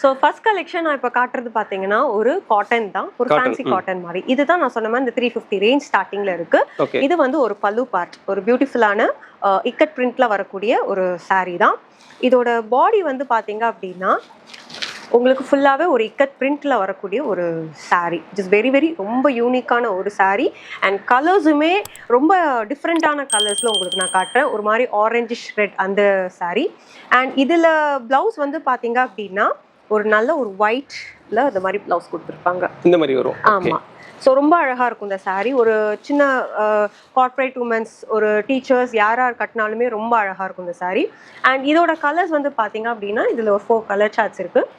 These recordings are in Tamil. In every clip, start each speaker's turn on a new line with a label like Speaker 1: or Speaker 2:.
Speaker 1: ஸோ ஃபர்ஸ்ட் கலெக்ஷன் நான் இப்போ காட்டுறது பார்த்தீங்கன்னா ஒரு காட்டன் தான், ஒரு ஃபேன்சி காட்டன் மாதிரி. இதுதான் நான் சொன்ன மாதிரி இந்த 350 ரேஞ்ச் ஸ்டார்டிங்ல இருக்கு. இது வந்து ஒரு பல்லு பார்ட், ஒரு பியூட்டிஃபுல்லான இக்கட் பிரிண்ட்ல வரக்கூடிய ஒரு சாரீ தான். இதோட பாடி வந்து பார்த்தீங்க அப்படின்னா உங்களுக்கு ஃபுல்லாகவே ஒரு இக்கட் பிரிண்ட்ல வரக்கூடிய ஒரு sari. It is very very ரொம்ப யூனிக்கான ஒரு சாரீ. அண்ட் கலர்ஸுமே ரொம்ப டிஃப்ரெண்ட்டான கலர்ஸில் உங்களுக்கு நான் காட்டுறேன். ஒரு மாதிரி ஆரஞ்சிஷ் ரெட் அந்த சாரீ. அண்ட் இதில் ப்ளவுஸ் வந்து பார்த்தீங்க அப்படின்னா ஒரு நல்ல ஒரு ஒயிட்ல இந்த மாதிரி ப்ளவுஸ் கொடுத்துருப்பாங்க.
Speaker 2: இந்த மாதிரி வரும்.
Speaker 1: ஆமாம். ஸோ ரொம்ப அழகாக இருக்கும் இந்த சாரீ. ஒரு சின்ன கார்ப்பரேட் உமன்ஸ், ஒரு டீச்சர்ஸ் யார் கட்டினாலுமே ரொம்ப அழகாக இருக்கும் இந்த சாரீ. அண்ட் இதோட கலர்ஸ் வந்து பார்த்தீங்க அப்படின்னா இதில் ஒரு 4 கலர் சார்ட்ஸ் இருக்குது.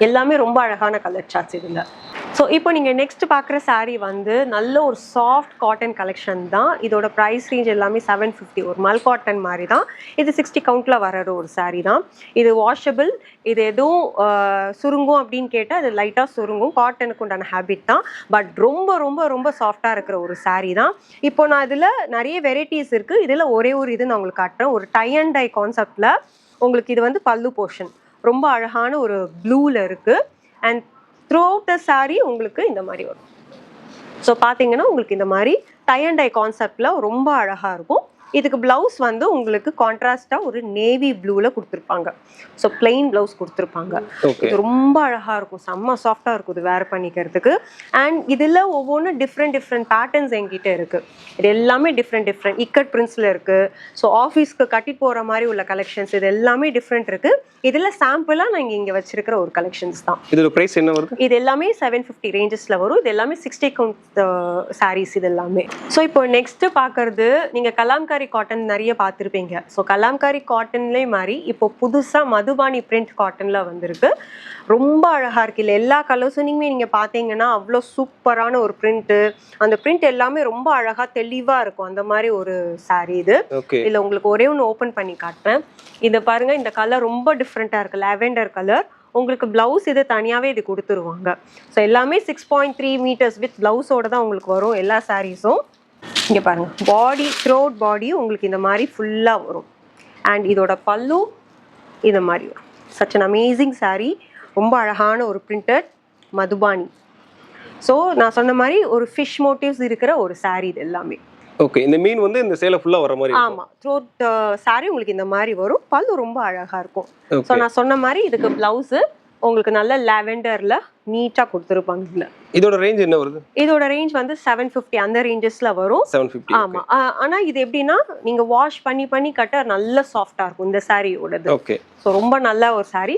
Speaker 1: எல்லாமே ரொம்ப அழகான கலர் சார்ட்ஸ் இதில். ஸோ இப்போ நீங்கள் நெக்ஸ்ட் பார்க்குற சாரீ வந்து நல்ல ஒரு சாஃப்ட் காட்டன் கலெக்ஷன் தான். இதோட ப்ரைஸ் ரேஞ்ச் எல்லாமே 750, ஒரு மல் காட்டன் மாதிரி தான். இது 60 கவுண்டில் வர ஒரு சாரீ தான். இது வாஷபிள். இது எதுவும் சுருங்கும் அப்படின்னு கேட்டால் அது லைட்டாக சுருங்கும். காட்டனுக்கு உண்டான ஹேபிட் தான். பட் ரொம்ப ரொம்ப ரொம்ப சாஃப்டாக இருக்கிற ஒரு சாரீ தான். இப்போ நான் இதில் நிறைய வெரைட்டிஸ் இருக்குது. இதில் ஒரே ஒரு இது நான் உங்களுக்கு காட்டுறேன். ஒரு டை அண்ட் டை கான்செப்டில் உங்களுக்கு இது வந்து பல்லு போர்ஷன் ரொம்ப அழகான ஒரு ப்ளூவில் இருக்குது. And through out the sari உங்களுக்கு இந்த மாதிரி வரும். ஸோ பார்த்தீங்கன்னா உங்களுக்கு இந்த மாதிரி டை அண்ட் டை கான்செப்டில் ரொம்ப அழகாக இருக்கும். இதுக்கு ப்ளவுஸ் வந்து உங்களுக்கு கான்ட்ராஸ்டாக ஒரு நேவி ப்ளூவில் கொடுத்துருப்பாங்க. ஸோ பிளெயின் ப்ளவுஸ் கொடுத்துருப்பாங்க. இது ரொம்ப அழகாக இருக்கும், செம்ம சாஃப்டாக இருக்கும் இது வேர் பண்ணிக்கிறதுக்கு. அண்ட் இதில் ஒவ்வொன்றும் டிஃப்ரெண்ட் பேட்டர்ன்ஸ் என்கிட்ட இருக்குது. இது எல்லாமே டிஃப்ரெண்ட் இக்கட் பிரிண்ட்ஸில் இருக்குது. ஸோ ஆஃபீஸ்க்கு கட்டி போகிற மாதிரி உள்ள கலெக்ஷன்ஸ் இது எல்லாமே டிஃப்ரெண்ட் இருக்குது. இதில் சாம்பிளாக நான் இங்கே வச்சிருக்கிற ஒரு கலெக்ஷன்ஸ் தான்.
Speaker 2: இதோட ப்ரைஸ் என்ன வருது?
Speaker 1: இது எல்லாமே 750 ரேஞ்சஸில் வரும். இது எல்லாமே 60 கவுண்ட் சாரீஸ் இது எல்லாமே. ஸோ இப்போ நெக்ஸ்ட்டு பார்க்குறது நீங்கள் கலாம்காரி காட்டன் நிறைய பார்த்துருப்பீங்க. ஸோ கலாம்காரி காட்டன்லேயே மாதிரி இப்போ புதுசாக மதுபானி பிரிண்ட் காட்டனில் வந்திருக்கு. ரொம்ப அழகாக இருக்குது. இல்லை எல்லா கலர்ஸுமே நீங்கள் பார்த்தீங்கன்னா அவ்வளோ சூப்பரான ஒரு பிரிண்ட்டு. அந்த பிரிண்ட் எல்லாமே ரொம்ப அழகாக தெளிவாக இருக்கும். அந்த மாதிரி ஒரு சாரீ இது. இதில் உங்களுக்கு ஒரே ஒன்று ஓப்பன் பண்ணி காட்டுறேன். இதை பாருங்கள், இந்த கலர் ரொம்ப டிஃப்ரெண்ட்டாக இருக்குது. Lavender colour. உங்களுக்கு ப்ளவுஸ் இது தனியாகவே இது கொடுத்துருவாங்க. ஸோ எல்லாமே 6.3 மீட்டர்ஸ் வித் ப்ளவுஸோடு தான் உங்களுக்கு வரும் எல்லா சாரீஸும். இங்கே பாருங்கள், பாடி த்ரோட் பாடி உங்களுக்கு இந்த மாதிரி ஃபுல்லாக வரும். அண்ட் இதோட பல்லு இந்த மாதிரி வரும். Such an amazing sari. ரொம்ப அழகான ஒரு பிரிண்டட் மதுபானி. ஸோ நான் சொன்ன மாதிரி ஒரு ஃபிஷ் மோட்டிவ்ஸ் இருக்கிற ஒரு சாரீ இது எல்லாமே.
Speaker 2: ஓகே, இந்த மீன் வந்து இந்த சேலை ஃபுல்லா வர மாதிரி.
Speaker 1: ஆமா, த்ரோட் சாரி உங்களுக்கு இந்த மாதிரி வரும். பல்லு ரொம்ப அழகா இருக்கும். ஸோ நான் சொன்ன மாதிரி இதுக்கு பிளவுஸ் உங்களுக்கு நல்ல லாவெண்டர்ல நீட்டா கொடுத்துருப்பாங்க. இதுல
Speaker 2: இதோட ரேஞ்ச் என்ன வருது? இதோட
Speaker 1: ரேஞ்ச் வந்து 750 அந்த ரேஞ்சஸ்ல வரும்.
Speaker 2: 750.
Speaker 1: ஆமா. ஆனா இது எப்படின்னா நீங்க வாஷ் பண்ணி கட்ட நல்ல சாஃப்டா இருக்கும் இந்த சாரியோடது.
Speaker 2: ஓகே.
Speaker 1: ஸோ ரொம்ப நல்ல ஒரு சாரீ.